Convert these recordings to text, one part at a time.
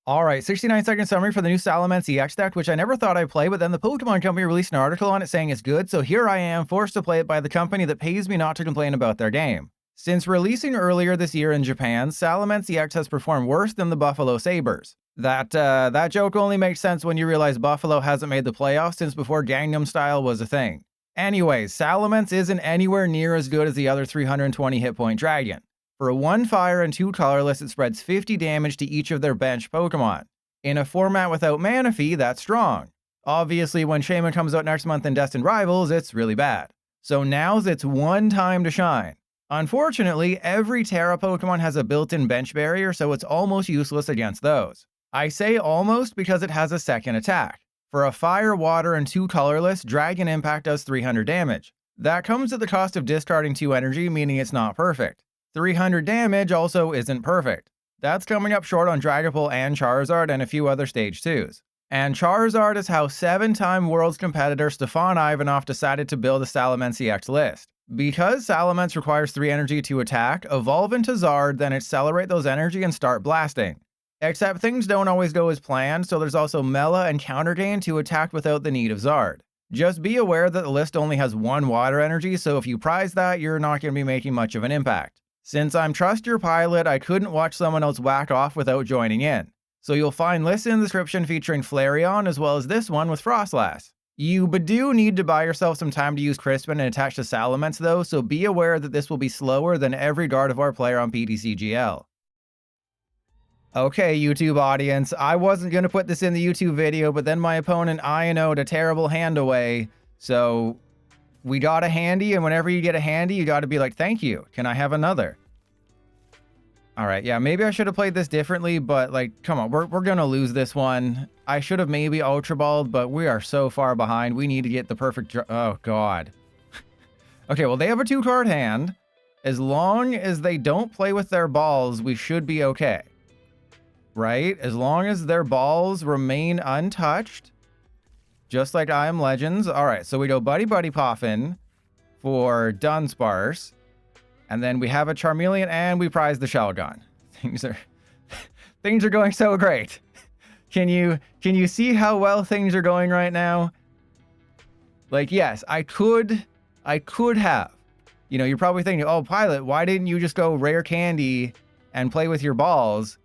Alright, 69-second summary for the new Salamence EX deck, which I never thought I'd play, but then the Pokemon Company released an article on it saying it's good, so here I am, forced to play it by the company that pays me not to complain about their game. Since releasing earlier this year in Japan, Salamence EX has performed worse than the Buffalo Sabres. That joke only makes sense when you realize Buffalo hasn't made the playoffs since before Gangnam Style was a thing. Anyways, Salamence isn't anywhere near as good as the other 320 hit point dragon. For a 1 fire and 2 colorless, it spreads 50 damage to each of their bench Pokemon. In a format without Manaphy, that's strong. Obviously, when Shaman comes out next month in Destined Rivals, it's really bad. So now's its one time to shine. Unfortunately, every Terra Pokemon has a built-in bench barrier, so it's almost useless against those. I say almost because it has a second attack. For a fire, water, and 2 colorless, Dragon Impact does 300 damage. That comes at the cost of discarding 2 energy, meaning it's not perfect. 300 damage also isn't perfect. That's coming up short on Dragapult and Charizard and a few other stage 2s. And Charizard is how 7-time Worlds competitor Stefan Ivanov decided to build a Salamence EX list. Because Salamence requires 3 energy to attack, evolve into Zard, then accelerate those energy and start blasting. Except things don't always go as planned, so there's also Mela and Counter Gain to attack without the need of Zard. Just be aware that the list only has 1 water energy, so if you prize that, you're not going to be making much of an impact. Since I'm Trust Your Pilot, I couldn't watch someone else whack off without joining in. So you'll find lists in the description featuring Flareon as well as this one with Frostlass. You do need to buy yourself some time to use Crispin and attach to Salamence though, so be aware that this will be slower than every Gardevoir player on PTCGL. Okay, YouTube audience, I wasn't going to put this in the YouTube video, but then my opponent Iono'd a terrible hand away, so we got a handy, and whenever you get a handy, you got to be like, thank you, can I have another? Alright, yeah, maybe I should have played this differently, but like, come on, we're going to lose this one. I should have maybe Ultra Balled, but we are so far behind. We need to get the perfect... Oh, God. Okay, well, they have a 2-card hand. As long as they don't play with their balls, we should be okay. Right? As long as their balls remain untouched. Just like I Am Legends. Alright, so we go Buddy-Buddy Poffin for Dunsparce. And then we have a Charmeleon and we prize the Shelgon. Things are going so great. Can you see how well things are going right now? Like, yes, I could have. You know, you're probably thinking, oh, Pilot, why didn't you just go Rare Candy and play with your balls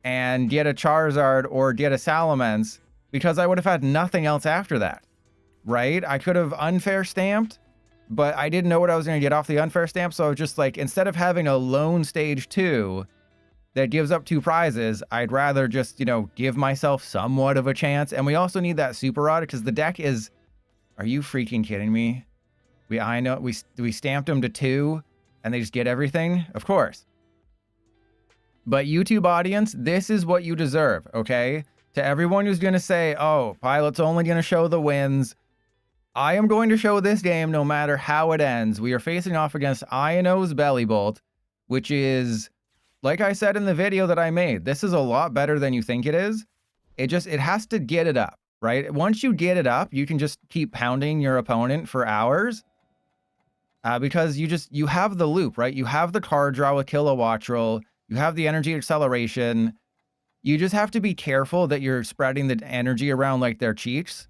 and get a Charizard or get a Salamence? Because I would have had nothing else after that, right? I could have Unfair Stamped, but I didn't know what I was going to get off the Unfair Stamp, so I was just like, instead of having a lone stage 2 that gives up 2 prizes, I'd rather just, you know, give myself somewhat of a chance. And we also need that Super Rod, because the deck is... Are you freaking kidding me? We stamped them to 2, and they just get everything? Of course. But YouTube audience, this is what you deserve, okay? To everyone who's going to say, oh, Pilot's only going to show the wins, I am going to show this game no matter how it ends. We are facing off against Iono's Bellybolt, which is, like I said in the video that I made, this is a lot better than you think it is. It has to get it up, right? Once you get it up, you can just keep pounding your opponent for hours. Because you have the loop, right? You have the card draw with Kilowattrel. You have the energy acceleration. You just have to be careful that you're spreading the energy around like their cheeks.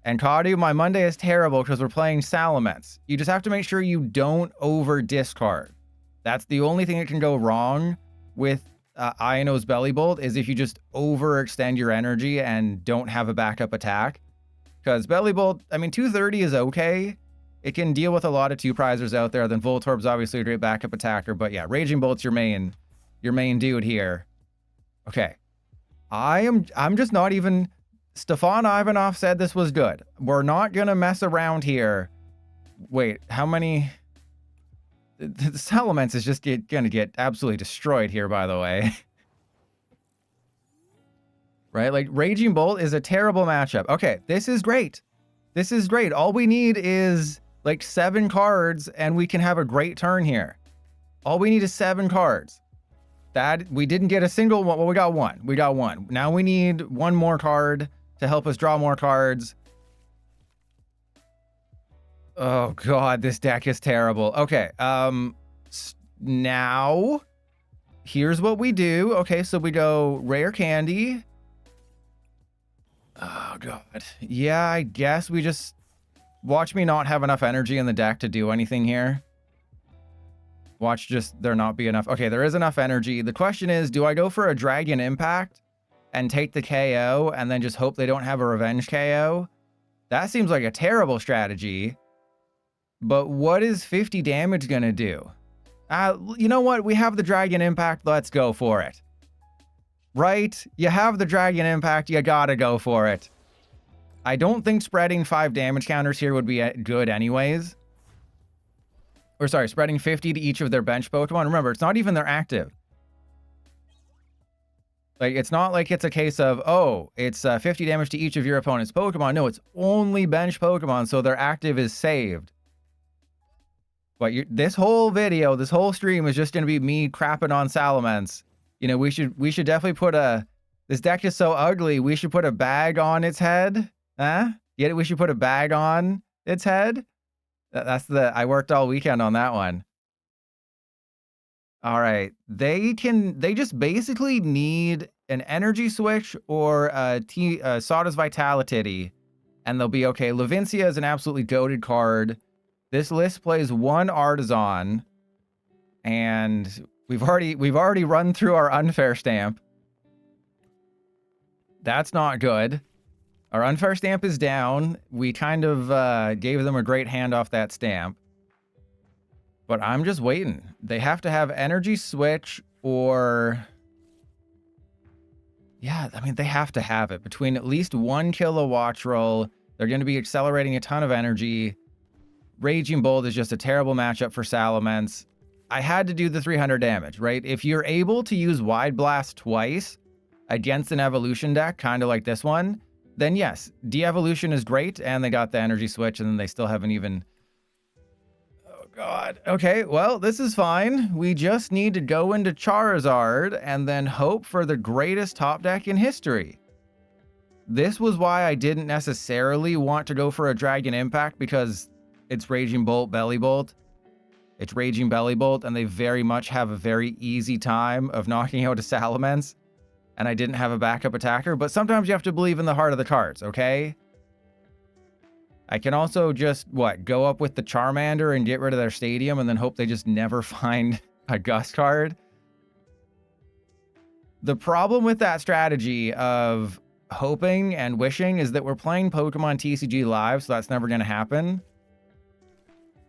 And Kadu, my Monday is terrible because we're playing Salamence. You just have to make sure you don't over discard. That's the only thing that can go wrong with Iono's Bellybolt, is if you just overextend your energy and don't have a backup attack. Because Bellybolt, I mean, 230 is okay. It can deal with a lot of 2 prizers out there. Then Voltorb's obviously a great backup attacker. But yeah, Raging Bolt's your main dude here. Okay. I'm just not even... Stefan Ivanov said this was good. We're not going to mess around here. Wait, how many... The Salamence is just going to get absolutely destroyed here, by the way. Right? Like, Raging Bolt is a terrible matchup. Okay, this is great. This is great. All we need is, like, 7 cards, and we can have a great turn here. All we need is 7 cards. That, we didn't get a single one. Well, we got one. We got one. Now we need 1 more card to help us draw more cards. Oh, God, this deck is terrible. Okay, now... here's what we do. Okay, so we go Rare Candy. Oh, God. Yeah, I guess we just... Watch me not have enough energy in the deck to do anything here. Watch just there not be enough. Okay, there is enough energy. The question is, do I go for a Dragon Impact and take the KO and then just hope they don't have a Revenge KO? That seems like a terrible strategy. But what is 50 damage going to do? You know what? We have the Dragon Impact. Let's go for it. Right? You have the Dragon Impact. You gotta go for it. I don't think spreading 5 damage counters here would be good anyways. Or sorry, spreading 50 to each of their bench Pokemon. Remember, it's not even their active. Like, it's not like it's a case of, oh, it's 50 damage to each of your opponent's Pokemon. No, it's only bench Pokemon, so their active is saved. But this whole video, this whole stream is just going to be me crapping on Salamence. You know, we should definitely put a... This deck is so ugly, we should put a bag on its head. Huh? Yeah, we should put a bag on its head. That's the... I worked all weekend on that one. All right. They just basically need an energy switch or a Sawda's Vitality, and they'll be okay. Levincia is an absolutely goated card. This list plays one Artazon, and we've already run through our Unfair Stamp. That's not good. Our Unfair Stamp is down. We kind of gave them a great hand off that stamp. But I'm just waiting. They have to have energy switch or... Yeah, I mean, they have to have it. Between at least 1 kilowatt roll, they're going to be accelerating a ton of energy. Raging Bolt is just a terrible matchup for Salamence. I had to do the 300 damage, right? If you're able to use Wide Blast twice against an evolution deck, kind of like this one, then yes, de-evolution is great, and they got the energy switch, and then they still haven't even... Oh, God. Okay, well, this is fine. We just need to go into Charizard and then hope for the greatest top deck in history. This was why I didn't necessarily want to go for a Dragon Impact, because... It's Raging Bolt, Belly Bolt. It's Raging Belly Bolt, and they very much have a very easy time of knocking out a Salamence. And I didn't have a backup attacker, but sometimes you have to believe in the heart of the cards, okay? I can also just, go up with the Charmander and get rid of their stadium and then hope they just never find a Gust card. The problem with that strategy of hoping and wishing is that we're playing Pokemon TCG Live, so that's never going to happen.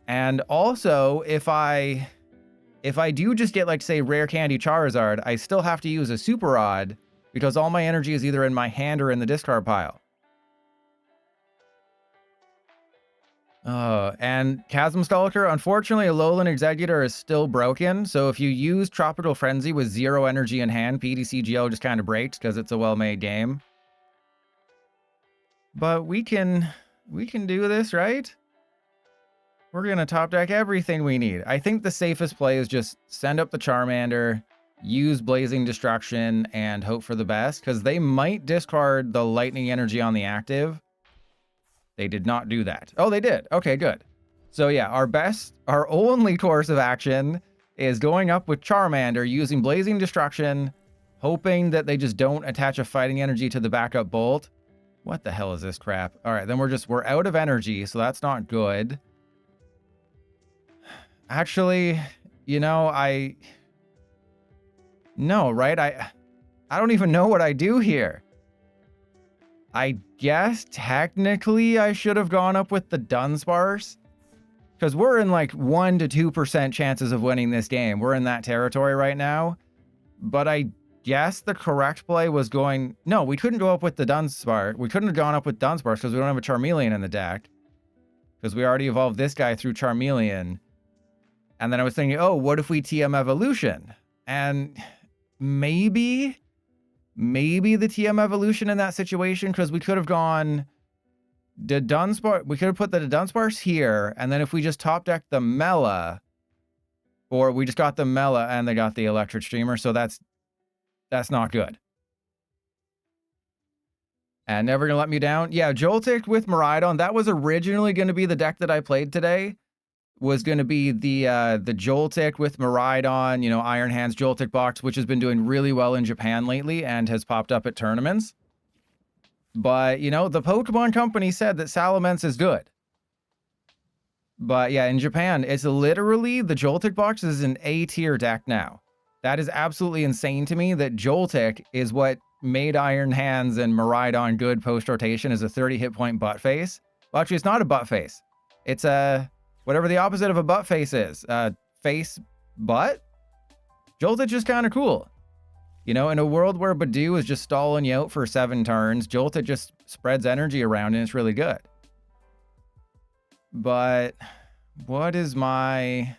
And also, if I do just get, like, say, Rare Candy Charizard, I still have to use a Super Rod because all my energy is either in my hand or in the discard pile. And Chasm Stalker, unfortunately, Alolan Executor is still broken, so if you use Tropical Frenzy with 0 energy in hand, PDCGL just kind of breaks because it's a well-made game. But we can do this, right? We're going to top deck everything we need. I think the safest play is just send up the Charmander, use Blazing Destruction, and hope for the best, because they might discard the Lightning Energy on the active. They did not do that. Oh, they did. Okay, good. So yeah, our only course of action is going up with Charmander, using Blazing Destruction, hoping that they just don't attach a Fighting Energy to the backup Bolt. What the hell is this crap? All right, then we're out of energy, so that's not good. Actually, you know, no, right? I don't even know what I do here. I guess technically I should have gone up with the Dunsparce, because we're in like 1 to 2% chances of winning this game. We're in that territory right now. But I guess the correct play was going... No, we couldn't go up with the Dunsparce. We couldn't have gone up with Dunsparce because we don't have a Charmeleon in the deck. Because we already evolved this guy through Charmeleon. And then I was thinking, oh, what if we TM Evolution? And maybe the TM Evolution in that situation, because we could have gone the Dunsparce. We could have put the Dunsparce here, and then if we just top deck the Mela, or we just got the Mela and they got the Electric Streamer, so that's not good. And Never Gonna Let Me Down. Yeah, Joltik with Miraidon. That was originally going to be the deck that I played today. was going to be the Joltik with Miraidon, you know, Iron Hands Joltik box, which has been doing really well in Japan lately and has popped up at tournaments. But, you know, the Pokemon Company said that Salamence is good. But yeah, in Japan, it's literally, the Joltik box is an A-tier deck now. That is absolutely insane to me that Joltik is what made Iron Hands and Miraidon good post-rotation as a 30 hit point butt face. Well, actually, it's not a butt face. It's a, whatever the opposite of a butt face is. Face butt? Joltik's just kind of cool. You know, in a world where Badoo is just stalling you out for 7 turns, Joltik just spreads energy around and it's really good. But what is my...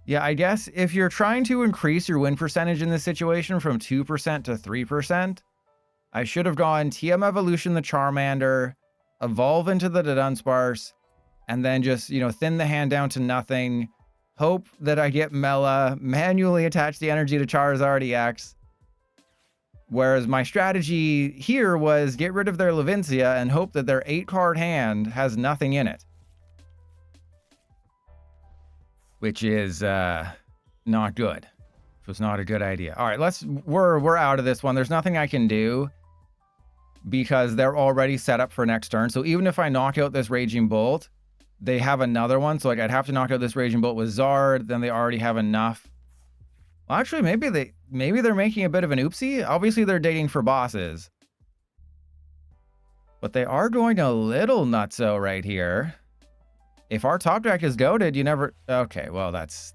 Yeah, I guess if you're trying to increase your win percentage in this situation from 2% to 3%, I should have gone TM Evolution the Charmander, evolve into the Dunsparce, and then just, you know, thin the hand down to nothing, hope that I get Mela, manually attach the energy to Charizard EX. Whereas my strategy here was get rid of their Levincia and hope that their 8-card hand has nothing in it. Which is not good. It was not a good idea. All right, we're out of this one. There's nothing I can do because they're already set up for next turn. So even if I knock out this Raging Bolt, they have another one. So like I'd have to knock out this Raging Bolt with Zard, then they already have enough. Well, actually, maybe they're making a bit of an oopsie. Obviously, they're digging for bosses. But they are going a little nutso right here. If our top deck is goated, you never... Okay, well, that's...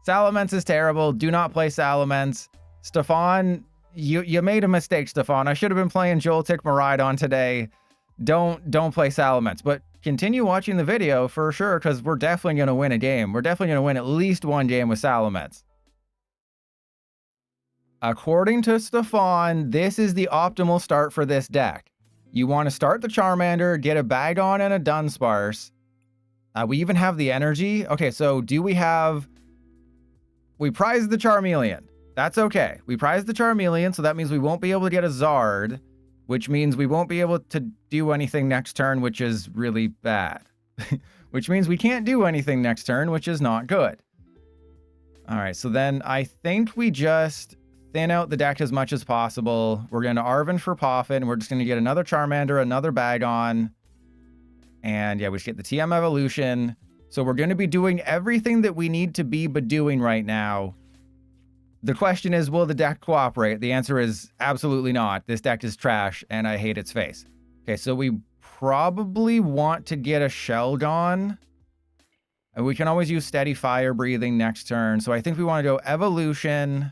Salamence is terrible. Do not play Salamence. Stefan, you made a mistake, Stefan. I should have been playing Joltik Miraidon today. Don't play Salamence. But continue watching the video for sure, because we're definitely going to win a game. We're definitely going to win at least one game with Salamence. According to Stefan, this is the optimal start for this deck. You want to start the Charmander, get a Bagon and a Dunsparce. We even have the energy. Okay, so do we have... We prize the Charmeleon. That's okay. We prize the Charmeleon, so that means we won't be able to get a Zard, which means we won't be able to do anything next turn, which is really bad. Which means we can't do anything next turn, which is not good. All right, so then I think we just... thin out the deck as much as possible. We're going to Arven for Poffin. We're just going to get another Charmander, another Bagon. And yeah, we just get the TM Evolution. So we're going to be doing everything that we need to be doing right now. The question is, will the deck cooperate? The answer is absolutely not. This deck is trash and I hate its face. Okay, so we probably want to get a Shelgon. And we can always use Steady Fire Breathing next turn. So I think we want to go Evolution...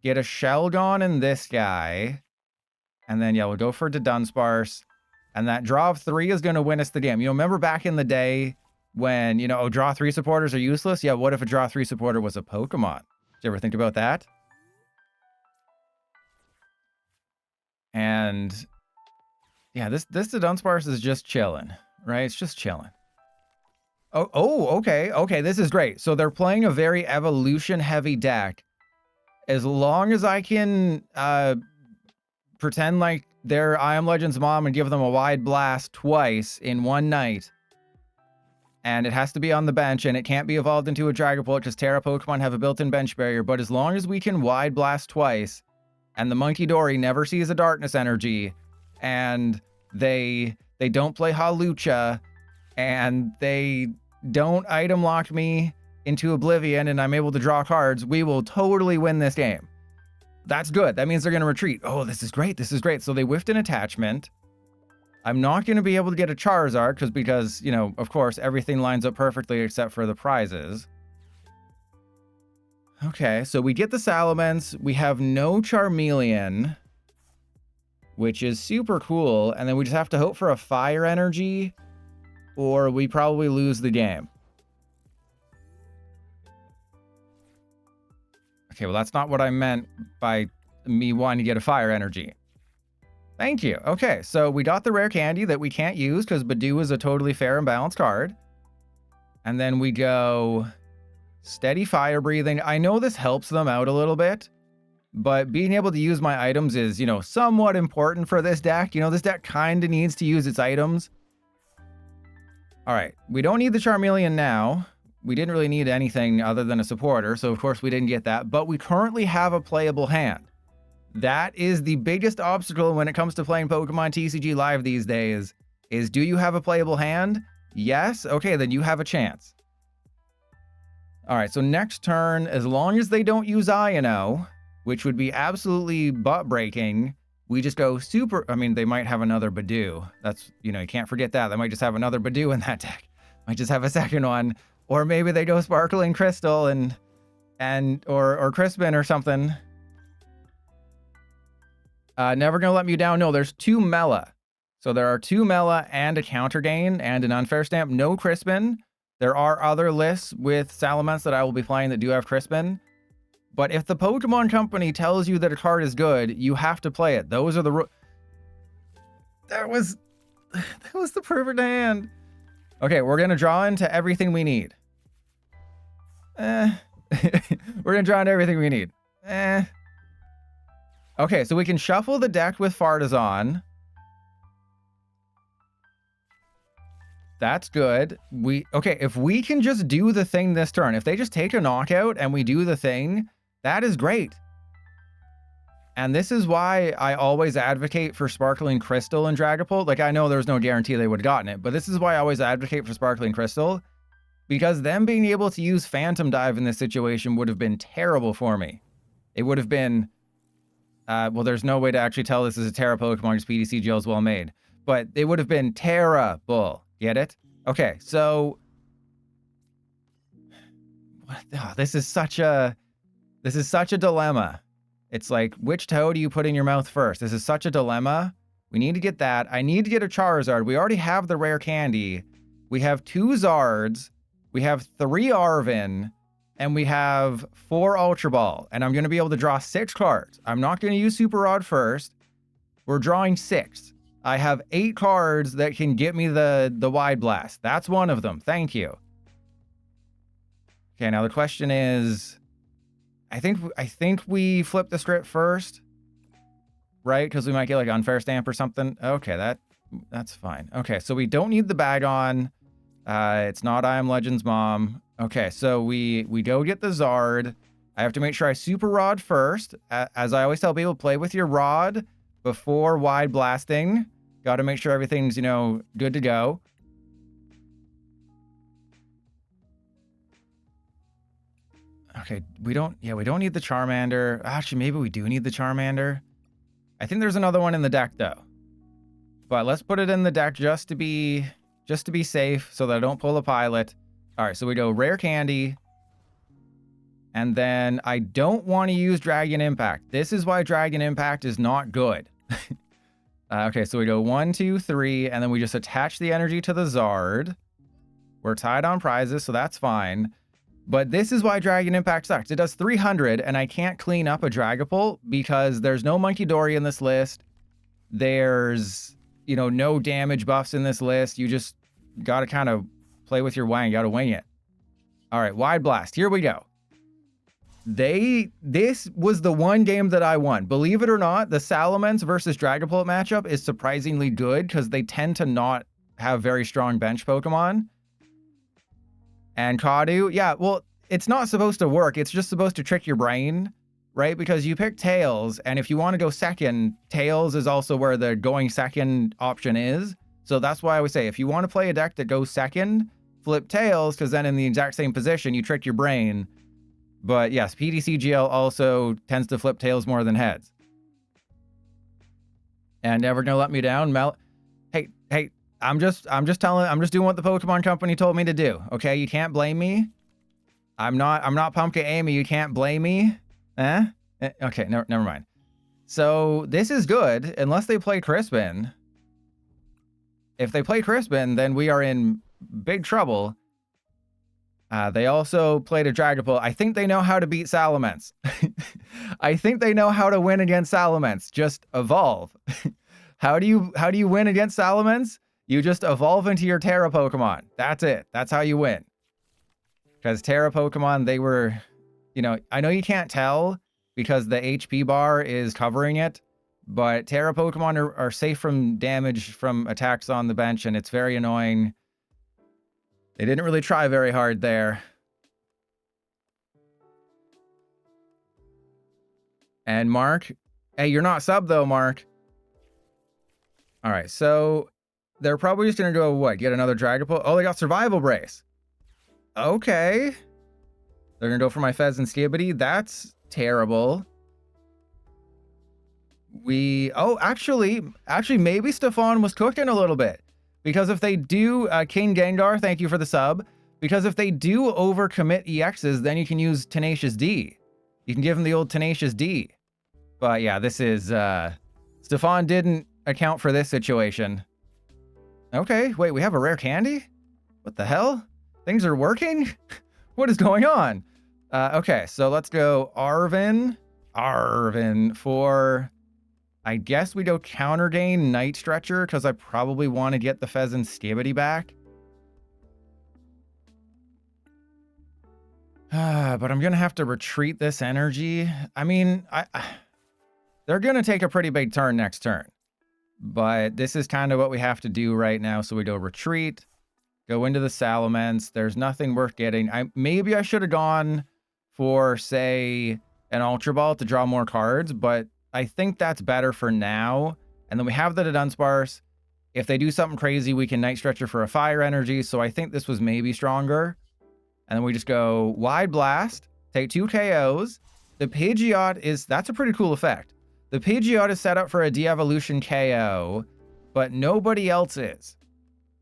Get a Shelgon in this guy. And then, yeah, we'll go for Dunsparce. And that draw of 3 is going to win us the game. You know, remember back in the day when, you know, oh, draw 3 supporters are useless? Yeah, what if a draw 3 supporter was a Pokemon? Did you ever think about that? And, yeah, this Dunsparce is just chilling, right? It's just chilling. Oh, okay. Okay, this is great. So they're playing a very evolution-heavy deck. As long as I can pretend like they're I Am Legend's mom and give them a wide blast twice in one night, and it has to be on the bench, and it can't be evolved into a Dragapult because Terra Pokemon have a built-in bench barrier, but as long as we can wide blast twice, and the Monkey Dory never sees a Darkness Energy, and they don't play Hawlucha, and they don't item lock me into Oblivion and I'm able to draw cards, we will totally win this game. That's good. That means they're going to retreat. Oh, this is great. This is great. So they whiffed an attachment. I'm not going to be able to get a Charizard because, you know, of course, everything lines up perfectly except for the prizes. Okay, so we get the Salamence. We have no Charmeleon, which is super cool. And then we just have to hope for a Fire Energy or we probably lose the game. Okay, well, that's not what I meant by me wanting to get a Fire Energy. Thank you. Okay, so we got the Rare Candy that we can't use because Badoo is a totally fair and balanced card. And then we go Steady Fire Breathing. I know this helps them out a little bit, but being able to use my items is, you know, somewhat important for this deck. You know, this deck kind of needs to use its items. All right, we don't need the Charmeleon now. We didn't really need anything other than a supporter, so of course we didn't get that, but we currently have a playable hand. That is the biggest obstacle when it comes to playing Pokemon TCG Live these days, is do you have a playable hand? Yes? Okay, then you have a chance. All right, so next turn, as long as they don't use Iono, which would be absolutely butt-breaking, we just go super... I mean, they might have another Badoo. That's, you know, you can't forget that. They might just have another Badoo in that deck. Might just have a second one. Or maybe they go Sparkling Crystal or Crispin or something. Never Gonna Let Me Down. No, there's 2 Mela. So there are 2 Mela and a Counter Gain and an Unfair Stamp. No Crispin. There are other lists with Salamence that I will be playing that do have Crispin. But if the Pokemon Company tells you that a card is good, you have to play it. Those are the... That was the perfect hand. Okay, we're going to draw into everything we need. We're going to draw into everything we need. Okay, so we can shuffle the deck with Artazon. That's good. Okay, if we can just do the thing this turn, if they just take a knockout and we do the thing, that is great. And this is why I always advocate for Sparkling Crystal and Dragapult. Like, I know there's no guarantee they would have gotten it, but this is why I always advocate for Sparkling Crystal, because them being able to use Phantom Dive in this situation would have been terrible for me. It would have been, well, there's no way to actually tell this is a Terra Pokemon because PTCGL is well made, but it would have been terrible. Get it? Okay, so this is such a dilemma. It's like, which toe do you put in your mouth first? This is such a dilemma. We need to get that. I need to get a Charizard. We already have the rare candy. We have 2 Zards. We have 3 Arven. And we have 4 Ultra Ball. And I'm going to be able to draw 6 cards. I'm not going to use Super Rod first. We're drawing 6. I have 8 cards that can get me the Wide Blast. That's one of them. Thank you. Okay, now the question is... I think we flip the script first, right? Because we might get like Unfair Stamp or something. Okay, that's fine. Okay, so we don't need the Bagon. It's not I Am Legend's mom. Okay, so we go get the Zard. I have to make sure I Super Rod first. As I always tell people, play with your Rod before Wide Blasting. Got to make sure everything's, you know, good to go. Okay, we don't need the Charmander. Actually, maybe we do need the Charmander. I think there's another one in the deck though. But let's put it in the deck just to be safe so that I don't pull a pilot. All right, so we go Rare Candy. And then I don't want to use Dragon Impact. This is why Dragon Impact is not good. Okay, so we go 1, 2, 3, and then we just attach the energy to the Zard. We're tied on prizes, so that's fine. But this is why Dragon Impact sucks. It does 300, and I can't clean up a Dragapult because there's no Monkey Dory in this list. There's, you know, no damage buffs in this list. You just got to kind of play with your wang. You got to wing it. All right, Wide Blast. Here we go. This was the one game that I won. Believe it or not, the Salamence versus Dragapult matchup is surprisingly good because they tend to not have very strong bench Pokemon. And Kadu, yeah, well, it's not supposed to work. It's just supposed to trick your brain, right? Because you pick Tails, and if you want to go second, Tails is also where the going second option is. So that's why I would say, if you want to play a deck that goes second, flip Tails, because then in the exact same position, you trick your brain. But yes, PTCGL also tends to flip Tails more than heads. And Never Gonna Let Me Down, Hey, I'm just doing what the Pokemon Company told me to do. Okay, you can't blame me. I'm not Pumpkin Amy. You can't blame me. Okay, never mind. So this is good unless they play Crispin. If they play Crispin, then we are in big trouble. They also played a Dragapult. I think they know how to beat Salamence. I think they know how to win against Salamence. Just evolve. How do you win against Salamence? You just evolve into your Terra Pokemon. That's it. That's how you win. Because Terra Pokemon, they were, you know, I know you can't tell because the HP bar is covering it, but Terra Pokemon are safe from damage from attacks on the bench, and it's very annoying. They didn't really try very hard there. And Mark, hey, you're not sub though, Mark. All right, so they're probably just gonna go what? Get another Dragapult? Oh, they got Survival Brace. Okay. They're gonna go for my Fezandipiti. That's terrible. Actually, maybe Stefan was cooking a little bit. Because if they do, King Gengar, thank you for the sub. Because if they do overcommit EXs, then you can use Tenacious D. You can give them the old Tenacious D. But yeah, this is, Stefan didn't account for this situation. Okay, wait, we have a rare candy? What the hell? Things are working? What is going on? Okay, so let's go Arven for... I guess we go Counter Gain Night Stretcher, because I probably want to get the Fezandipiti back. But I'm going to have to retreat this energy. I mean, they're going to take a pretty big turn next turn. But this is kind of what we have to do right now. So we go retreat, go into the Salamence. There's nothing worth getting. Maybe I should have gone for, say, an Ultra Ball to draw more cards, but I think that's better for now. And then we have the Dunsparce. If they do something crazy, we can Night Stretcher for a fire energy. So I think this was maybe stronger. And then we just go Wide Blast, take 2 KOs. The Pidgeot that's a pretty cool effect. The Pidgeot is set up for a Devolution KO, but nobody else is.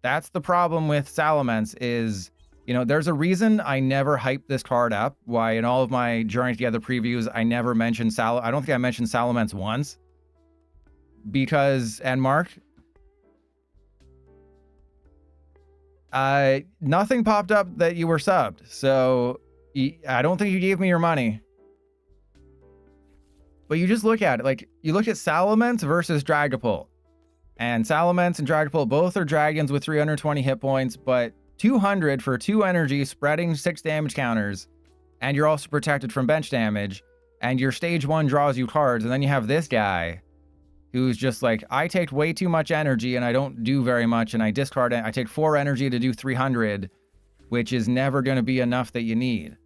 That's the problem with Salamence is, you know, there's a reason I never hyped this card up. Why in all of my Journey Together previews, I never mentioned I don't think I mentioned Salamence once. Because, and Mark, nothing popped up that you were subbed. So I don't think you gave me your money. But you just look at it. Like, you look at Salamence versus Dragapult. And Salamence and Dragapult both are dragons with 320 hit points, but 200 for 2 energy, spreading 6 damage counters, and you're also protected from bench damage, and your stage 1 draws you cards, and then you have this guy who's just like, I take way too much energy and I don't do very much, and I discard it. I take 4 energy to do 300, which is never going to be enough that you need.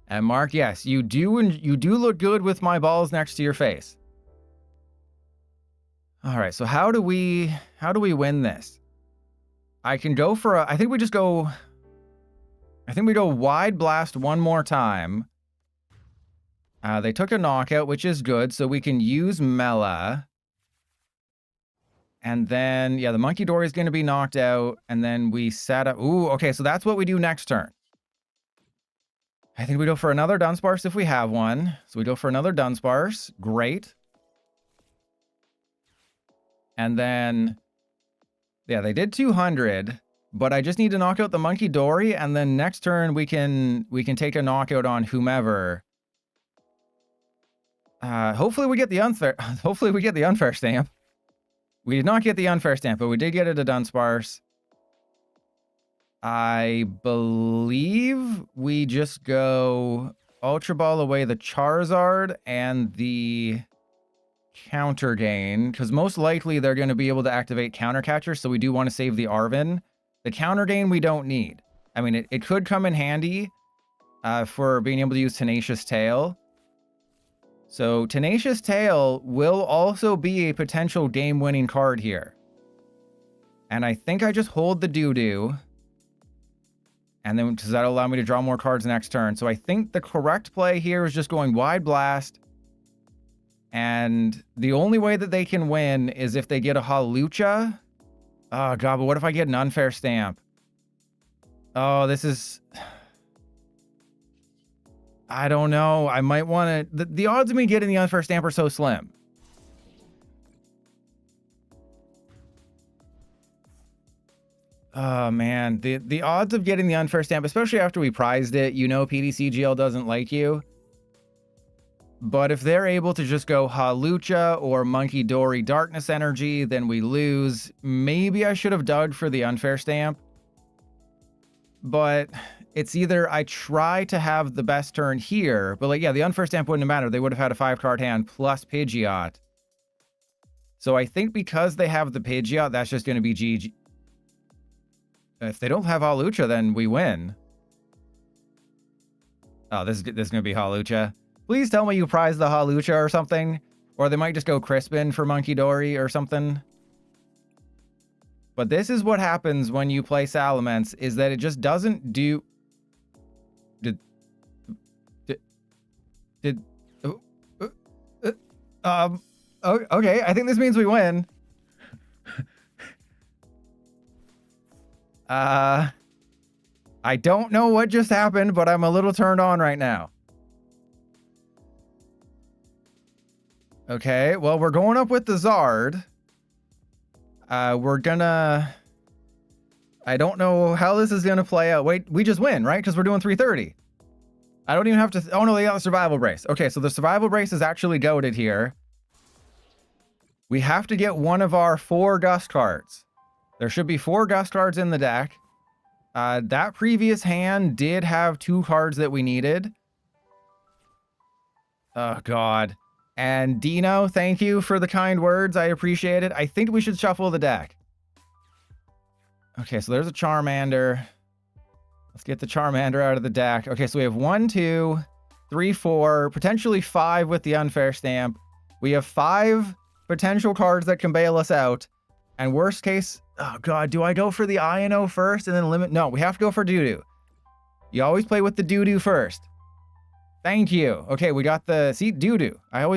And Mark, yes, you do look good with my balls next to your face. All right, so how do we win this? I can go for I think we go Wide Blast one more time. They took a knockout, which is good, so we can use Mela. And then, yeah, the Monkey Dory is going to be knocked out, and then we set up... Ooh, okay, so that's what we do next turn. I think we go for another Dunsparce if we have one. So we go for another Dunsparce. Great. And then... Yeah, they did 200, but I just need to knock out the Monkey Dory, and then next turn we can take a knockout on whomever. Hopefully we get the Unfair Stamp. We did not get the Unfair Stamp, but we did get it a Dunsparce. I believe we just go Ultra Ball away the Charizard and the Counter Gain, because most likely they're going to be able to activate Counter Catcher, so we do want to save the Arven. The Counter Gain we don't need. I mean, it could come in handy for being able to use Tenacious Tail. So Tenacious Tail will also be a potential game-winning card here. And I think I just hold the Doo-Doo. And then, does that allow me to draw more cards next turn? So I think the correct play here is just going Wide Blast. And the only way that they can win is if they get a Hawlucha. Oh, God, but what if I get an Unfair Stamp? Oh, this is... I don't know. I might want to... The odds of me getting the Unfair Stamp are so slim. Oh, man. The odds of getting the Unfair Stamp, especially after we prized it, you know PDCGL doesn't like you. But if they're able to just go Hawlucha or Monkey Dory Darkness Energy, then we lose. Maybe I should have dug for the Unfair Stamp. But it's either I try to have the best turn here, but like, yeah, the Unfair Stamp wouldn't have mattered. They would have had a 5-card hand plus Pidgeot. So I think because they have the Pidgeot, that's just going to be GG. If they don't have Hawlucha, then we win. Oh, this is gonna be Hawlucha. Please tell me you prize the Hawlucha or something. Or they might just go Crispin for Monkey Dory or something. But this is what happens when you play Salamence, is that it just doesn't do... Okay, I think this means we win. I don't know what just happened, but I'm a little turned on right now. Okay, well, we're going up with the Zard. We're gonna... I don't know how this is gonna play out. Wait, we just win, right? Because we're doing 330. I don't even have to... Oh, no, they got the Survival Brace. Okay, so the Survival Brace is actually goated here. We have to get one of our 4 Gust cards. There should be 4 Gust cards in the deck. That previous hand did have 2 cards that we needed. Oh, God. And Dino, thank you for the kind words. I appreciate it. I think we should shuffle the deck. Okay, so there's a Charmander. Let's get the Charmander out of the deck. Okay, so we have 1, 2, 3, 4, potentially 5 with the Unfair Stamp. We have 5 potential cards that can bail us out. And worst case, oh God, do I go for the Iono first and then limit? No, we have to go for Dudu. You always play with the Dudu first. Thank you. Okay, we got the, see, Dudu.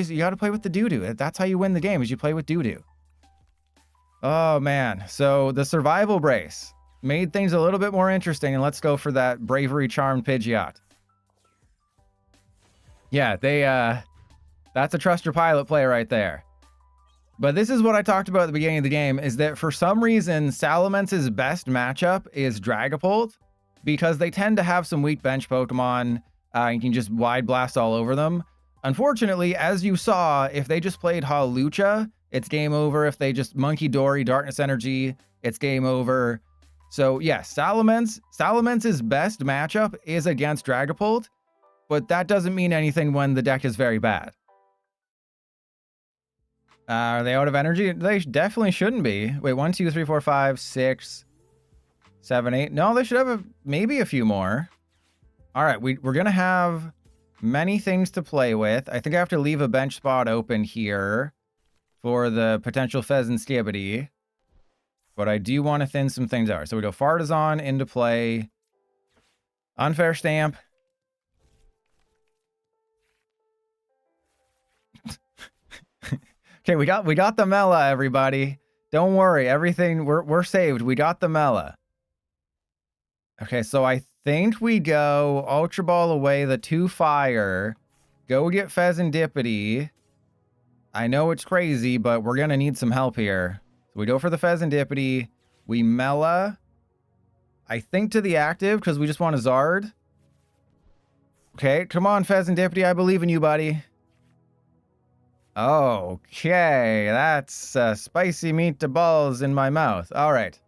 You got to play with the Dudu. That's how you win the game, is you play with Dudu. Oh man, so the Survival Brace made things a little bit more interesting, and let's go for that Bravery Charmed Pidgeot. Yeah, that's a Trust Your Pilot play right there. But this is what I talked about at the beginning of the game, is that for some reason, Salamence's best matchup is Dragapult, because they tend to have some weak bench Pokemon. You can just Wide Blast all over them. Unfortunately, as you saw, if they just played Hawlucha, it's game over. If they just Monkey Dory, Darkness Energy, it's game over. So yes, Salamence's best matchup is against Dragapult, but that doesn't mean anything when the deck is very bad. Are they out of energy? They definitely shouldn't be. Wait, 1, 2, 3, 4, 5, 6, 7, 8. No, they should have maybe a few more. All right, we're going to have many things to play with. I think I have to leave a bench spot open here for the potential Fezandipiti. But I do want to thin some things out. So we go Artazon into play. Unfair Stamp. Okay, we got the Mela, everybody. Don't worry, everything we're saved. We got the Mela. Okay, so I think we go Ultra Ball away the 2 fire. Go get Fezandipiti. I know it's crazy, but we're gonna need some help here. So we go for the Fezandipiti. We Mela. I think to the active because we just want a Zard. Okay, come on, Fezandipiti. I believe in you, buddy. Okay, that's spicy meatballs in my mouth. All right.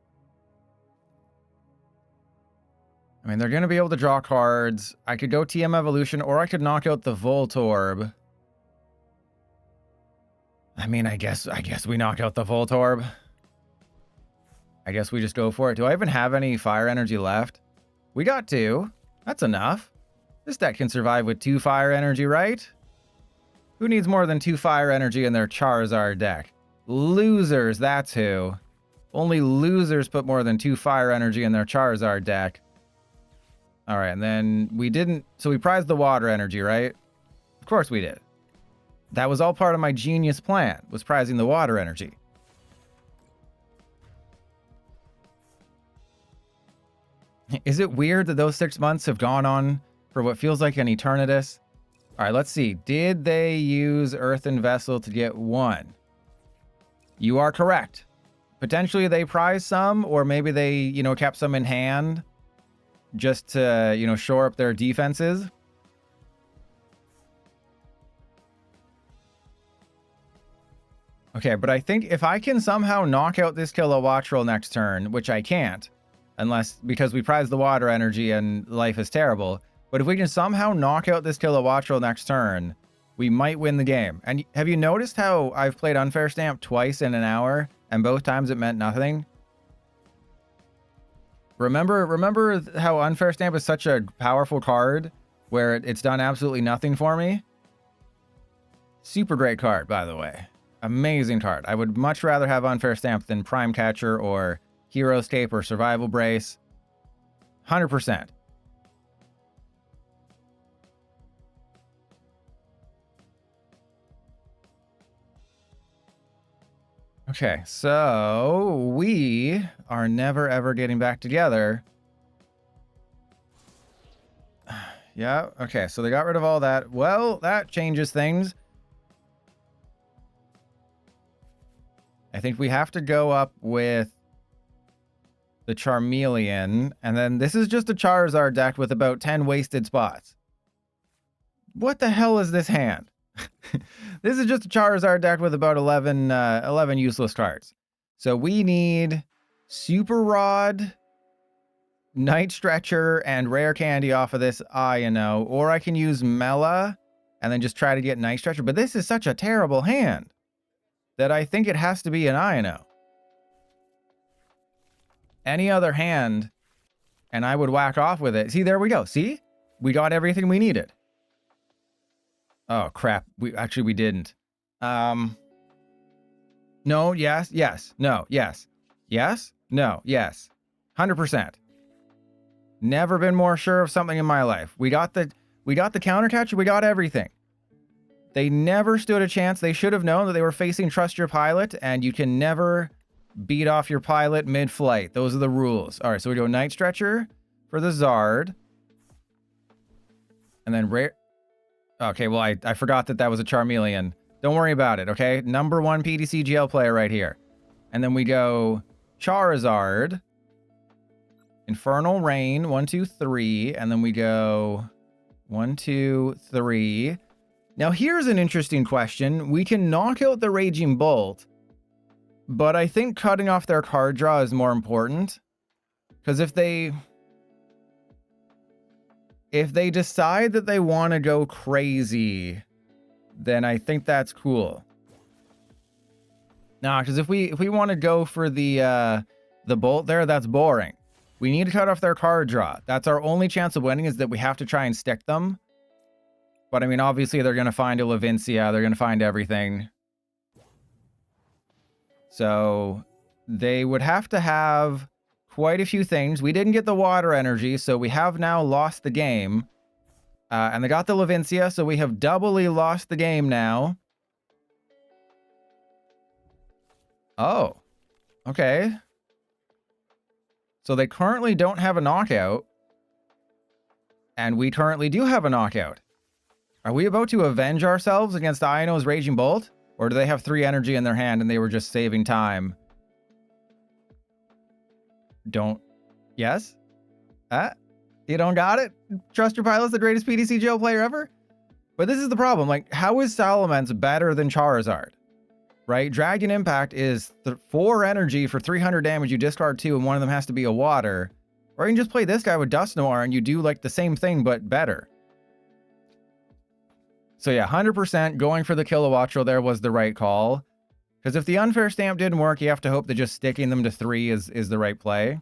I mean, they're going to be able to draw cards. I could go TM Evolution, or I could knock out the Voltorb. I mean, I guess we knock out the Voltorb. I guess we just go for it. Do I even have any fire energy left? We got 2. That's enough. This deck can survive with 2 fire energy, right? Who needs more than 2 fire energy in their Charizard deck? Losers, that's who. Only losers put more than 2 fire energy in their Charizard deck. All right, and then we didn't... So we prized the water energy, right? Of course we did. That was all part of my genius plan, was prizing the water energy. Is it weird that those 6 months have gone on for what feels like an eternitus? All right, let's see. Did they use Earthen Vessel to get 1? You are correct. Potentially they prized some, or maybe they, kept some in hand just to, shore up their defenses. Okay, but I think if I can somehow knock out this Kilowattrel next turn, which I can't, because we prize the water energy and life is terrible. But if we can somehow knock out this Kilowattrel next turn, we might win the game. And have you noticed how I've played Unfair Stamp twice in an hour, and both times it meant nothing? Remember how Unfair Stamp is such a powerful card where it's done absolutely nothing for me? Super great card, by the way. Amazing card. I would much rather have Unfair Stamp than Prime Catcher or Hero's Cape or Survival Brace. 100%. Okay, so we are never ever getting back together. Yeah, okay, so they got rid of all that. Well, that changes things. I think we have to go up with the Charmeleon, and then this is just a Charizard deck with about 10 wasted spots. What the hell is this hand? This is just a Charizard deck with about 11 useless cards. So we need Super Rod, Night Stretcher, and Rare Candy off of this Iono, or I can use Mela and then just try to get Night Stretcher. But this is such a terrible hand that I think it has to be an Iono. Any other hand, and I would whack off with it. See, there we go. See? We got everything we needed. Oh, crap. We didn't. No, yes, no, yes. Yes, no, yes. 100%. Never been more sure of something in my life. We got the counter catcher, we got everything. They never stood a chance. They should have known that they were facing Trust Your Pilot, and you can never beat off your pilot mid-flight. Those are the rules. All right, so we go Night Stretcher for the Zard. And then Rare... Okay, well, I forgot that was a Charmeleon. Don't worry about it, okay? Number 1 PTC GL player right here. And then we go Charizard. Infernal Rain, 1, 2, 3. And then we go 1, 2, 3. Now, here's an interesting question. We can knock out the Raging Bolt, but I think cutting off their card draw is more important. Because if they decide that they want to go crazy, then I think that's cool. Nah, because if we want to go for the bolt there, that's boring. We need to cut off their card draw. That's our only chance of winning, is that we have to try and stick them. But I mean, obviously they're going to find a Lavincia. They're going to find everything. So they would have to have quite a few things. We didn't get the water energy, so we have now lost the game. And they got the Lavincia, so we have doubly lost the game now. Oh, okay. So they currently don't have a knockout. And we currently do have a knockout. Are we about to avenge ourselves against Iono's Raging Bolt? Or do they have 3 energy in their hand and they were just saving time? Don't. Yes? You don't got it? Trust Your Pilot's the greatest PTC GL player ever? But this is the problem. Like, how is Salamence better than Charizard? Right? Dragon Impact is 4 energy for 300 damage. You discard 2 and one of them has to be a water. Or you can just play this guy with Dust Noir and you do like the same thing but better. So yeah, 100% going for the Kilowattrel there was the right call. Because if the Unfair Stamp didn't work, you have to hope that just sticking them to 3 is the right play.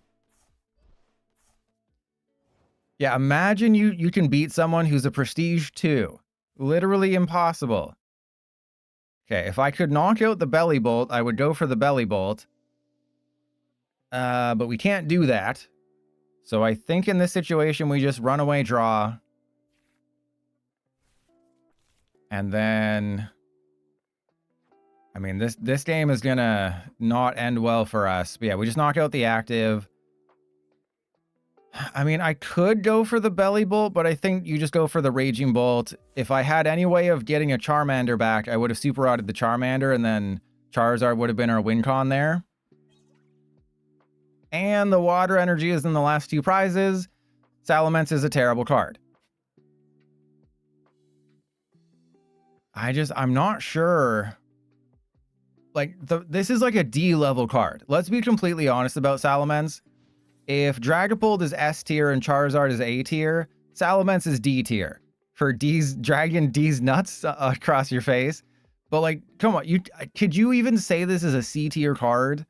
Yeah, imagine you can beat someone who's a Prestige 2. Literally impossible. Okay, if I could knock out the Belly Bolt, I would go for the Belly Bolt. But we can't do that. So I think in this situation, we just run away draw. And then... I mean, this game is gonna not end well for us. But yeah, we just knock out the active. I mean, I could go for the Belly Bolt, but I think you just go for the Raging Bolt. If I had any way of getting a Charmander back, I would have Super Rodded the Charmander, and then Charizard would have been our win con there. And the water energy is in the last 2 prizes. Salamence is a terrible card. I'm not sure. Like, this is like a D level card. Let's be completely honest about Salamence. If Dragapult is S tier and Charizard is A tier, Salamence is D tier. For Dragon D's nuts across your face. But like, come on, could you even say this is a C tier card?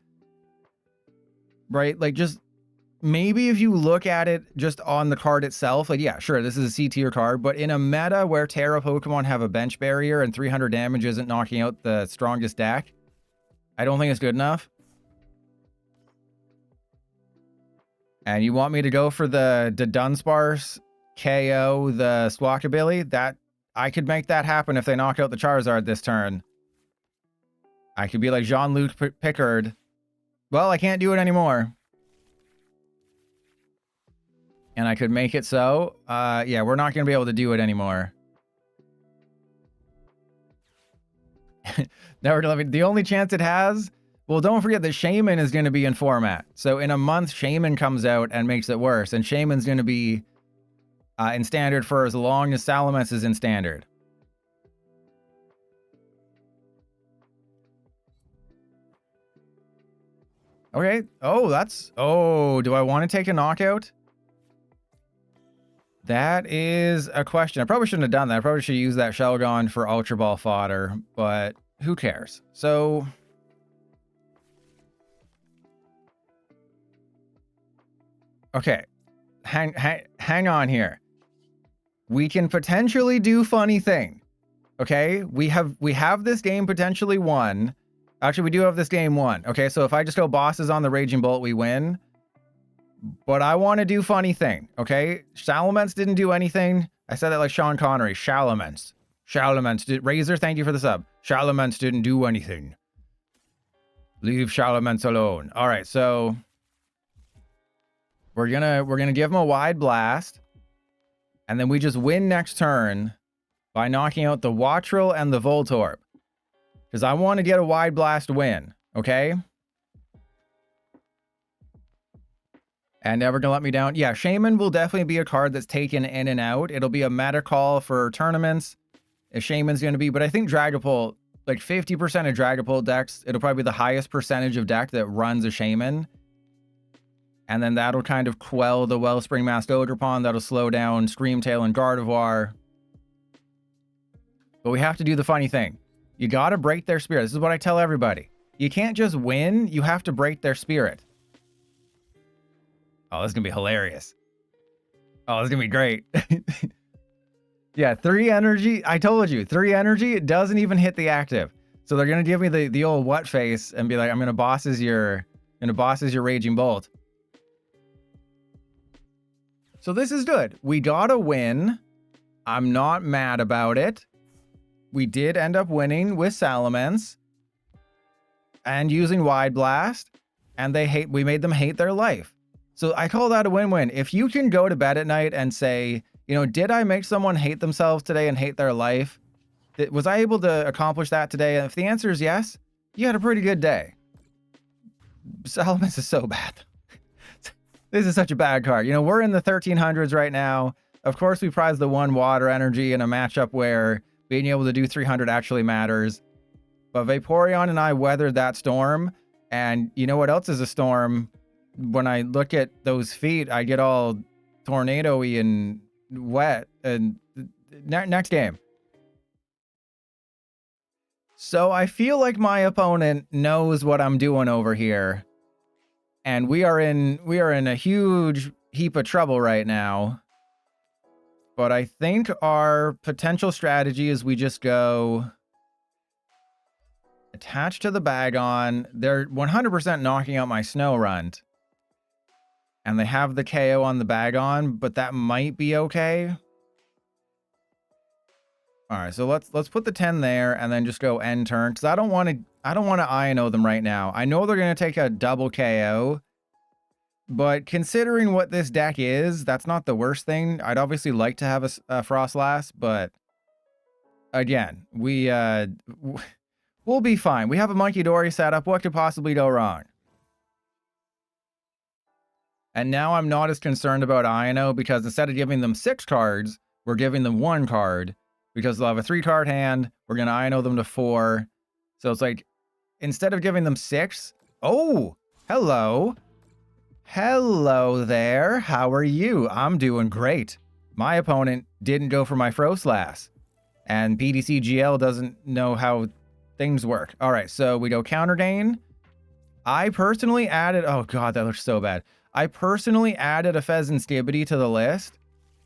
Right? Like, just maybe if you look at it just on the card itself, like, yeah, sure, this is a C tier card, but in a meta where Terra Pokemon have a bench barrier and 300 damage isn't knocking out the strongest deck, I don't think it's good enough. And you want me to go for the Dunsparce KO, the Swakabilly? That, I could make that happen if they knock out the Charizard this turn. I could be like Jean-Luc Picard. Well, I can't do it anymore. And I could make it so. Yeah, we're not going to be able to do it anymore. Never, the only chance it has... Well, don't forget that Shaman is going to be in format. So in a month, Shaman comes out and makes it worse. And Shaman's going to be in standard for as long as Salamence is in standard. Okay. Oh, that's... Oh, do I want to take a knockout? That is a question. I probably shouldn't have done that. I probably should use that Shelgon for Ultra Ball fodder. But who cares? So... Okay, hang on here. We can potentially do funny thing. Okay, we have this game potentially won. Actually, we do have this game won. Okay, so if I just go bosses on the Raging Bolt, we win. But I want to do funny thing. Okay, Salamence didn't do anything. I said that like Sean Connery. Salamence did. Razor, thank you for the sub. Salamence didn't do anything. Leave Salamence alone. All right, so. We're gonna give him a wide blast, and then we just win next turn by knocking out the Wattrel and the Voltorb. Because I want to get a wide blast win, okay? And never gonna let me down. Yeah, Shaman will definitely be a card that's taken in and out. It'll be a meta call for tournaments. If Shaman's gonna be, but I think Dragapult, like 50% of Dragapult decks, it'll probably be the highest percentage of deck that runs a Shaman. And then that'll kind of quell the Wellspring Masked Ogerpon. That'll slow down Screamtail and Gardevoir. But we have to do the funny thing. You gotta break their spirit. This is what I tell everybody. You can't just win. You have to break their spirit. Oh, this is gonna be hilarious. Oh, this is gonna be great. Yeah, 3 energy. I told you, 3 energy. It doesn't even hit the active. So they're gonna give me the old what face and be like, I'm gonna bosses your Raging Bolt. So this is good. We got a win. I'm not mad about it. We did end up winning with Salamence and using Wide Blast, and we made them hate their life. So I call that a win-win. If you can go to bed at night and say, you know, did I make someone hate themselves today and hate their life? Was I able to accomplish that today? And if the answer is yes, you had a pretty good day. Salamence is so bad. This is such a bad card. You know, we're in the 1300s right now. Of course, we prize the 1 water energy in a matchup where being able to do 300 actually matters. But Vaporeon and I weathered that storm. And you know what else is a storm? When I look at those feet, I get all tornado-y and wet. And next game. So I feel like my opponent knows what I'm doing over here. And we are in a huge heap of trouble right now. But I think our potential strategy is we just go attach to the Bagon. They're 100% knocking out my Snorunt. And they have the KO on the Bagon, but that might be okay. All right, so let's put the 10 there and then just go end turn, because I don't want to Iono them right now. I know they're going to take a double KO, but considering what this deck is, that's not the worst thing. I'd obviously like to have a Frostlass, but again, we'll be fine. We have a Monkey Dory set up. What could possibly go wrong? And now I'm not as concerned about Iono, because instead of giving them 6 cards, we're giving them 1 card. Because they'll have a 3-card hand, we're going to Iono them to 4. So it's like, instead of giving them 6... Oh, hello. Hello there. How are you? I'm doing great. My opponent didn't go for my Frostlass. And PDCGL doesn't know how things work. All right, so we go Counter Gain. I personally added... Oh, God, that looks so bad. I personally added a Fezandipiti to the list.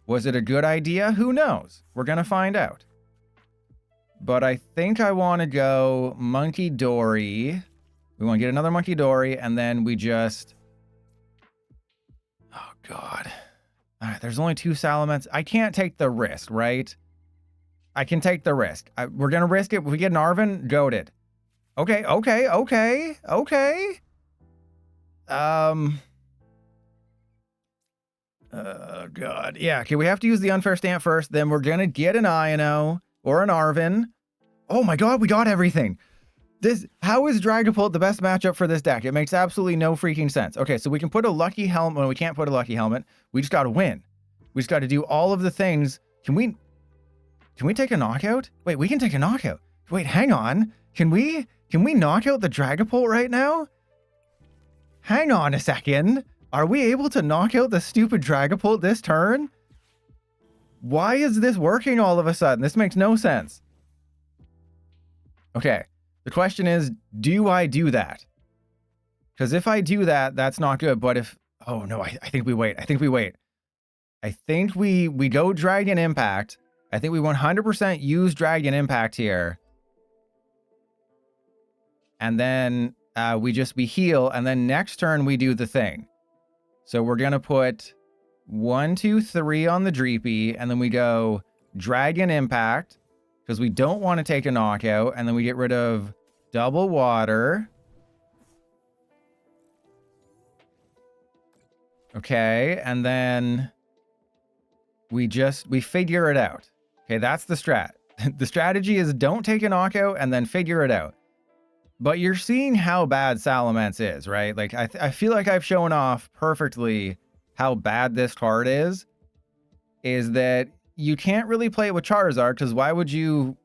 Was it a good idea? Who knows? We're going to find out. But I think I want to go Monkey Dory. We want to get another Monkey Dory, and then we just... Oh, God. All right, there's only 2 Salamence. I can't take the risk, right? I can take the risk. We're going to risk it. If we get an Arven, goated. Okay. God. Yeah, okay, we have to use the Unfair Stamp first. Then we're going to get an Iono or an Arven. Oh my God, we got everything. How is Dragapult the best matchup for this deck? It makes absolutely no freaking sense. Okay, so we can put a lucky helmet when we can't put a lucky helmet. We just got to win. We just got to do all of the things. Can we take a knockout? Wait, we can take a knockout. Wait, hang on. Can we knock out the Dragapult right now? Hang on a second. Are we able to knock out the stupid Dragapult this turn? Why is this working all of a sudden? This makes no sense. Okay. The question is, do I do that? Because if I do that, that's not good. But if... Oh, no, I think we wait. I think we go Dragon Impact. I think we 100% use Dragon Impact here. And then we heal. And then next turn, we do the thing. So we're going to put 1, 2, 3 on the Dreepy. And then we go Dragon Impact. Because we don't want to take a knockout. And then we get rid of Double Water. Okay. And then we figure it out. Okay, that's the strat. The strategy is don't take a knockout and then figure it out. But you're seeing how bad Salamence is, right? Like, I feel like I've shown off perfectly how bad this card is that you can't really play it with Charizard, because why would you,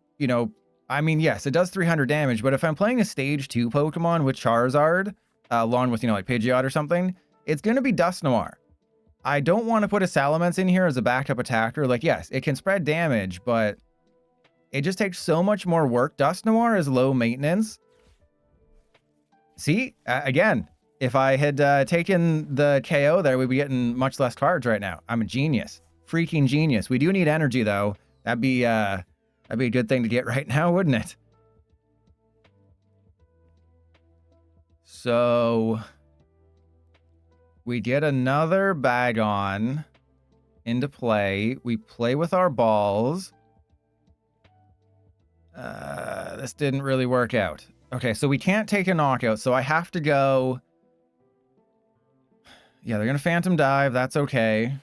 I mean, yes, it does 300 damage, but if I'm playing a stage 2 Pokemon with Charizard, along with, like Pidgeot or something, it's going to be Dusknoir. I don't want to put a Salamence in here as a backup attacker. Like, yes, it can spread damage, but it just takes so much more work. Dusknoir is low maintenance. See, again, if I had taken the KO there, we'd be getting much less cards right now. I'm a genius. Freaking genius. We do need energy, though. That'd be a good thing to get right now, wouldn't it? So we get another Bagon into play. We play with our balls. This didn't really work out. Okay, so we can't take a knockout, so I have to go... Yeah, they're going to Phantom Dive. That's okay.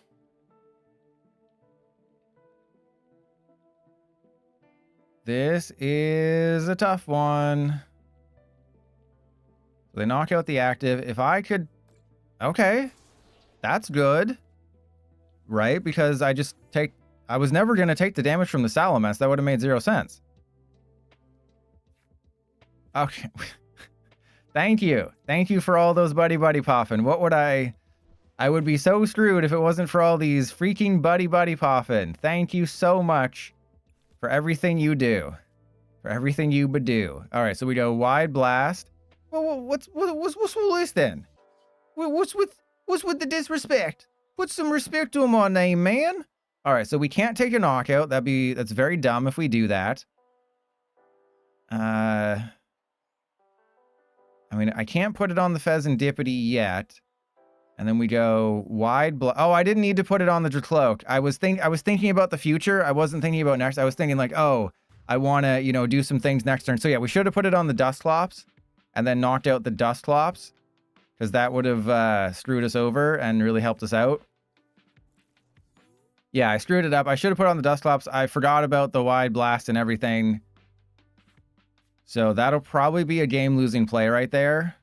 This is a tough one. They knock out the active. If I could... Okay. That's good. Right? Because I was never going to take the damage from the Salamence. That would have made 0 sense. Okay. Thank you. Thank you for all those Buddy-Buddy Poffin. What would I would be so screwed if it wasn't for all these freaking Buddy-Buddy Poffin. Thank you so much for everything you do. For everything you do. All right, so we go Wide Blast. Well, what's with this then? What's with the disrespect? Put some respect to my name, man. All right, so we can't take a knockout. That's very dumb if we do that. I mean, I can't put it on the Fezandipiti yet. And then we go Wide Blast. Oh, I didn't need to put it on the Dracloak. I was thinking about the future. I wasn't thinking about next. I was thinking like, oh, I want to, do some things next turn. So yeah, we should have put it on the Dusclops and then knocked out the Dusclops, because that would have screwed us over and really helped us out. Yeah, I screwed it up. I should have put it on the Dusclops. I forgot about the Wide Blast and everything. So that'll probably be a game-losing play right there.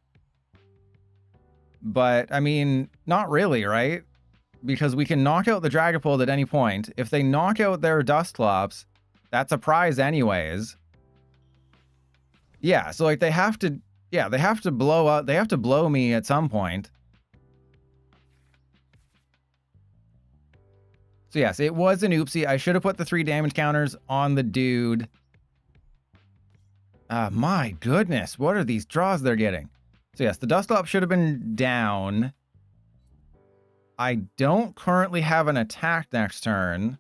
But, I mean, not really, right? Because we can knock out the Dragapult at any point. If they knock out their Dusclops, that's a prize anyways. Yeah, so, like, they have to blow up. They have to blow me at some point. So, yes, it was an oopsie. I should have put the 3 damage counters on the dude. My goodness, what are these draws they're getting? So yes, the Dusclops should have been down. I don't currently have an attack next turn.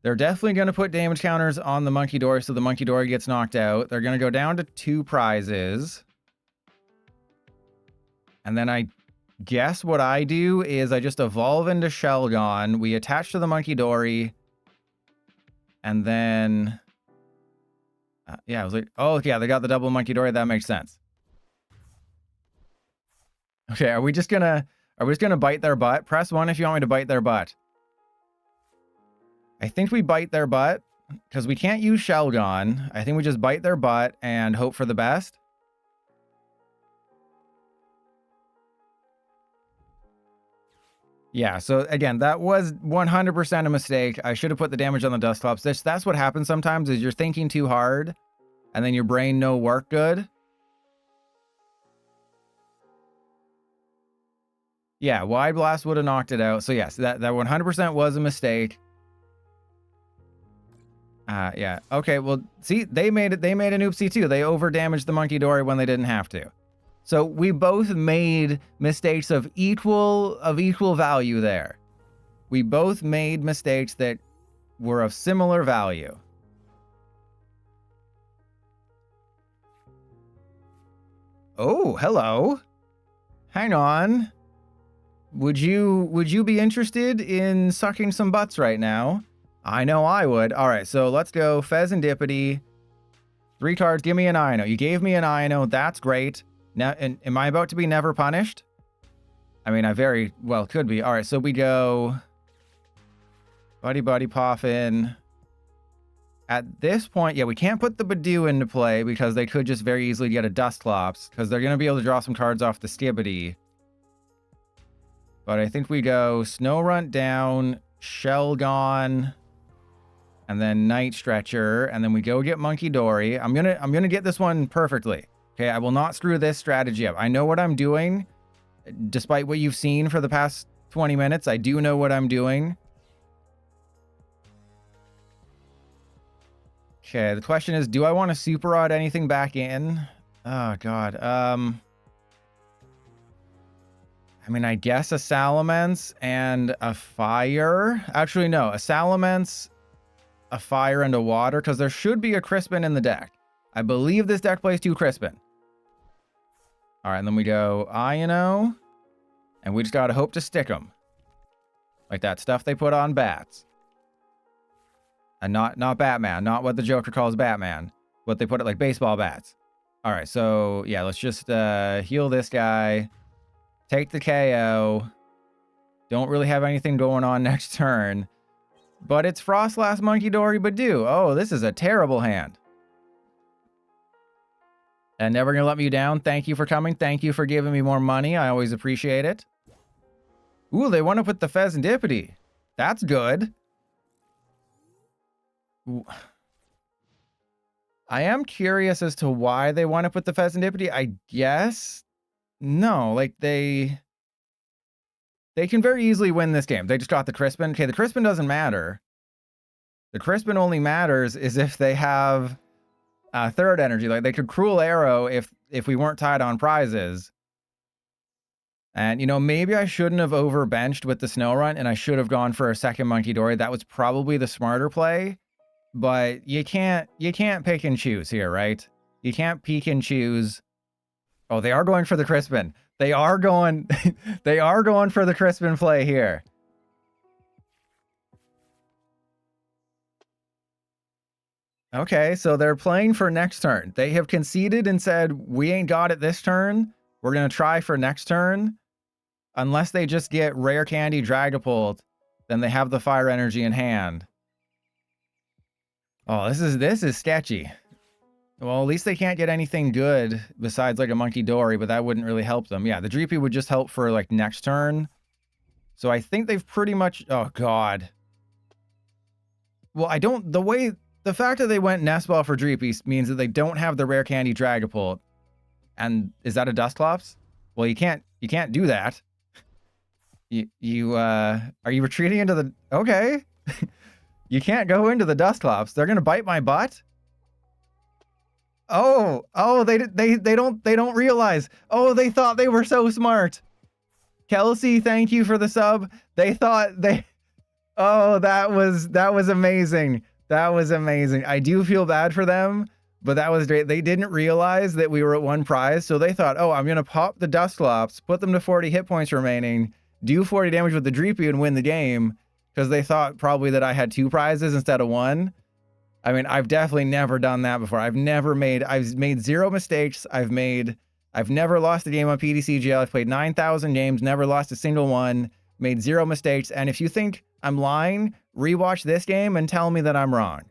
They're definitely going to put damage counters on the Monkey Dory so the Monkey Dory gets knocked out. They're going to go down to 2 prizes. And then I guess what I do is I just evolve into Shelgon. We attach to the Monkey Dory. And then... yeah, I was like, oh, yeah, they got the double Monkey Dory. That makes sense. Okay, are we just gonna bite their butt? Press 1 if you want me to bite their butt. I think we bite their butt because we can't use Shelgon. I think we just bite their butt and hope for the best. Yeah, so again, that was 100% a mistake. I should have put the damage on the Dusclops. That's what happens sometimes is you're thinking too hard and then your brain no work good. Yeah, Wide Blast would have knocked it out. So yes, that 100% was a mistake. Yeah. Okay, well, see, they made an oopsie too. They over-damaged the Monkey Dory when they didn't have to. So we both made mistakes of equal value there. We both made mistakes that were of similar value. Oh, hello. Hang on. Would you be interested in sucking some butts right now? I know I would. All right, so let's go Fezandipiti. 3 cards, give me an Iono. You gave me an Iono, that's great. Now, am I about to be never punished? I mean, I very well could be. All right, so we go Buddy-Buddy Poffin. At this point, yeah, we can't put the Badoo into play because they could just very easily get a Dusclops because they're going to be able to draw some cards off the Skibidi. But I think we go Snorunt down, Shelgon, and then Night Stretcher, and then we go get Monkey Dory. I'm gonna get this one perfectly. Okay, I will not screw this strategy up. I know what I'm doing. Despite what you've seen for the past 20 minutes, I do know what I'm doing. Okay, the question is, do I want to Super Rod anything back in? Oh, God. I mean, I guess a Salamence and a Fire. Actually, no. A Salamence, a Fire, and a Water, because there should be a Crispin in the deck. I believe this deck plays 2 Crispin. All right, and then we go Iono, and we just got to hope to stick them. Like that stuff they put on bats. And not Batman, not what the Joker calls Batman. What they put it like baseball bats. All right, so yeah, let's just heal this guy. Take the KO. Don't really have anything going on next turn. But it's Frostlass, Monkey Dory, Badoo. Oh, this is a terrible hand. And never gonna let me down. Thank you for coming. Thank you for giving me more money. I always appreciate it. Ooh, they went up with the Fezandipiti. That's good. Ooh. I am curious as to why they went up with the Fezandipiti. I guess... No, like they can very easily win this game. They just got the Crispin. Okay, the Crispin doesn't matter. The Crispin only matters is if they have third energy. Like they could Cruel Arrow if we weren't tied on prizes. And, you know, maybe I shouldn't have overbenched with the Snorunt and I should have gone for a second Monkey Dory. That was probably the smarter play. But you can't pick and choose here, right? You can't peek and choose. Oh, they are going for the Crispin. They are going for the Crispin play here. Okay, so they're playing for next turn. They have conceded and said, we ain't got it this turn. We're going to try for next turn. Unless they just get Rare Candy Dragapult, then they have the Fire Energy in hand. Oh, this is sketchy. Well, at least they can't get anything good besides like a Monkey Dory, but that wouldn't really help them. Yeah, the Dreepy would just help for like next turn. So I think they've pretty much... Oh, God. Well, the fact that they went Nestball for Dreepy means that they don't have the Rare Candy Dragapult. And is that a Dusclops? Well, you can't do that. Are you retreating into the... Okay. You can't go into the Dusclops. They're going to bite my butt? Oh, they don't realize. Oh, they thought they were so smart. Kelsey, thank you for the sub. They thought they, oh, that was amazing. That was amazing. I do feel bad for them, but that was great. They didn't realize that we were at 1 prize, so they thought, oh, I'm going to pop the Dusclops, put them to 40 hit points remaining, do 40 damage with the Dreepy and win the game, because they thought probably that I had 2 prizes instead of 1. I mean, I've definitely never done that before. I've made 0 mistakes. I've never lost a game on PTCGL. I've played 9,000 games, never lost a single one, made 0 mistakes. And if you think I'm lying, rewatch this game and tell me that I'm wrong.